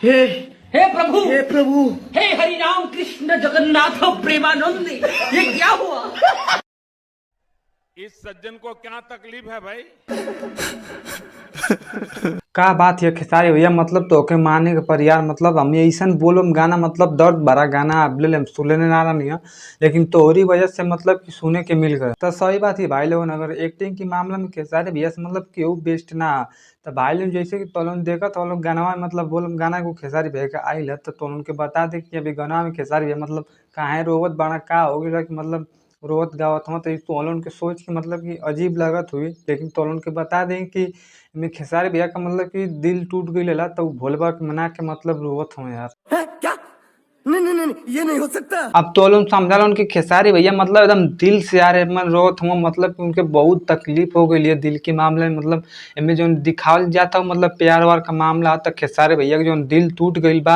हे हे प्रभु, हे प्रभु, हे हरि राम कृष्ण जगन्नाथ प्रेमानंद, ये क्या हुआ? इस सज्जन को क्या तकलीफ है भाई? का बात है खेसारी भैया, मतलब तो के माने के पर यार, मतलब हम ऐसा बोलो गाना, मतलब दर्द भरा गाना आप ले हम सुनने ना रहा नहीं है, लेकिन तोहरी वजह से मतलब कि सुने के मिल गए। तो सही बात है भाई लोगन, अगर एक्टिंग के मामला में खेसारी भैया से मतलब केहू बेस्ट ना। तो भाई लोग जैसे कि तोलन देखा तो लोग गाना में मतलब बोल गाना को खेसारी भैया का आई है, तो तोलन के बता दे कि अभी गाना में खेसारी भैया मतलब काहे रोवत बड़ा का हो गया कि मतलब रोवत गावत हो, तो तोलन के सोच के मतलब कि अजीब लागत हुई। लेकिन तोलन के बता दें कि में खेसारी भैया का मतलब कि दिल टूट गई लेला, तो भोलबा के मना के मतलब रोवत हो यार। क्या? नहीं नहीं नहीं, ये नहीं हो सकता। अब तो लोग समझा लो उनकी खेसारी भैया मतलब एकदम दिल से यार मन रोत हुआ, मतलब कि उनके बहुत तकलीफ हो गई है दिल के मामले में। मतलब इनमें जो दिखावल जाता हो मतलब प्यार वार का मामला, तक खेसारी भैया के जो दिल टूट गई बा,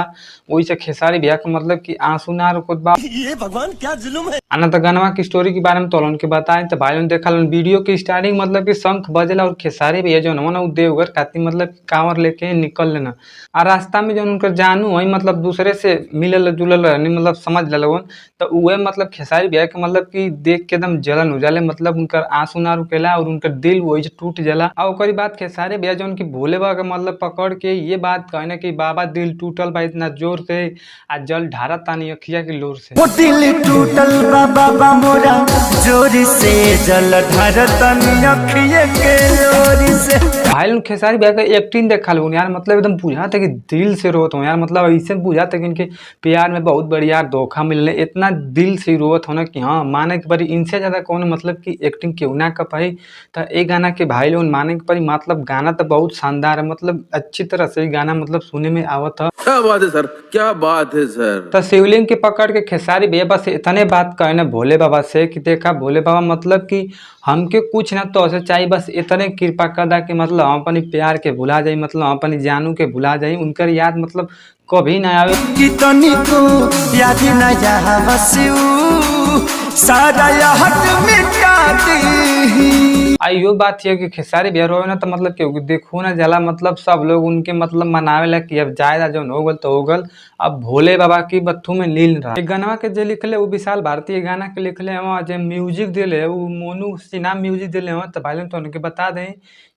वही से खेसारी भैया के मतलब कि आंसू ना रुकत बा। ये भगवान क्या जुल्म है। आना तो गनवा की स्टोरी के बारे में तो उनके बताएं, तो भाई लोग देखा वीडियो की स्टार्टिंग मतलब कि शंख बजेला और खेसारी भैया जो ना वो देवघर खाती मतलब कांवर लेके निकल लेना, और रास्ता में जो उनकर जानू वही मतलब दूसरे से मिलल जुलल रहनी, मतलब समझ लोगन। तो वह मतलब खेसारी भैया के मतलब कि देख के एकदम जलन हो जाले, मतलब उनकर आंसू ना रुकेला और उनकर दिल वही से टूट जाला। और ओकरी बाद खेसारी भैया जो उनकी भोले बाबा के मतलब पकड़ के ये बात कहना कि बाबा दिल टूटल बा इतना जोर से, आज जल ढारा तानी अखिया की लोर से। वो दिल टूटल बाबा मोरा जोरी से, जल ढारतन अखिए के लोरी से। भाई लोग खेसारी भैया का एक्टिंग देखा लोग यार, मतलब एकदम बुझाते कि दिल से रोत हो यार, मतलब ऐसे बुझाते कि इनके प्यार में बहुत बढ़िया धोखा मिलने, इतना दिल से रोत होना कि हाँ माने के परी इनसे ज्यादा कौन मतलब कि एक्टिंग क्यों ना कर पाई। तो ये गाना के भाई लोग माने के परी, मतलब गाना तो बहुत शानदार है, मतलब अच्छी तरह से गाना मतलब सुने में आवत है। क्या बात है सर, क्या बात है सर। तो शिवलिंग के पकड़ के खेसारी भैया बस इतने बात कहने भोले बाबा से कि देखा भोले बाबा मतलब कि हमके कुछ ना तो ऐसे चाहिए, बस इतने कृपा कर दा कि मतलब हम अपनी प्यार के भुला जाई, मतलब हम अपनी जानू के भुला जाई, उनकर याद मतलब कभी ना आवे। कितनी को याद न जा बसू, सारा याद मिटा दी। आइयो बात है कि खेसारी भैया रोए ना तो मतलब क्योंकि देखो ना जला, मतलब सब लोग उनके मतलब मनावे ला कि अब जायदा जो हो गल तो हो गल, अब भोले बाबा की बत्थू में लील रहा। गाना के जो लिखले वो विशाल भारती, गाना के लिखले हम जो म्यूजिक दिले वो मोनू सिन्हा म्यूजिक दिले हम। तो भाई तो उनके बता दें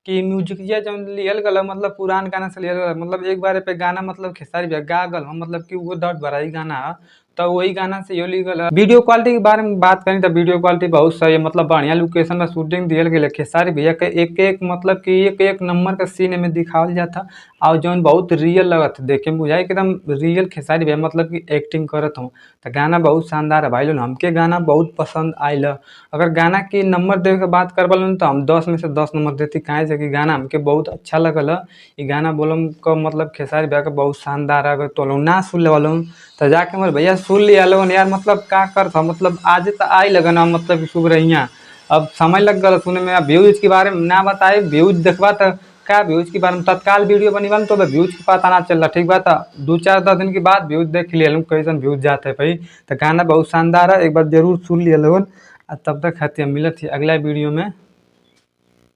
कि म्यूजिक जो लियल गल मतलब पुरान गाना से लियल गल, मतलब एक बार पे गाना मतलब खेसारी भैया गा गल मतलब कि वो दर्द भरा ही गाना है, तो वही गाना से यो लिखल है। वीडियो क्वालिटी के बारे में बात करें तो वीडियो क्वालिटी बहुत सही है, मतलब बढ़िया लोकेशन में शूटिंग दियल गई। खेसारी भैया के एक एक मतलब कि एक एक नंबर का सीन में दिखावल जाता, और जौन बहुत रियल लगत देखे में बुझाए एकदम रियल खेसारी भैया मतलब कि एक्टिंग करत हूँ। तो गाना बहुत शानदार है भाई लोग, हमके गाना बहुत पसंद आयल। अगर गाना की नंबर दे के बात करबल तो हम 10 में से 10 नंबर देती, काहे से कि गाना हमके बहुत अच्छा लगल है। ये गाना बोलम को मतलब खेसारी भैया का बहुत शानदार है। अगर तो लोग ना सुन ले वालों तो जाके मोर भैया सुन लिया लोगन यार, मतलब का कर था मतलब आज तो आई लगना मतलब शुभ रहिया। अब समय लग गया सुने में। व्यूज के बारे में ना बताए, व्यूज देखबा तो क्या व्यूज के बारे में तत्काल वीडियो बनी तो व्यूज के पता ना चल रहा, ठीक बात है 2-4 दिन के बाद व्यूज देख लिया कैसन व्यूज जाते हैं भाई। तो गाना बहुत शानदार है, एक बार जरूर सुन लिया लोगन। तब तक खाती मिलत थी अगला वीडियो में।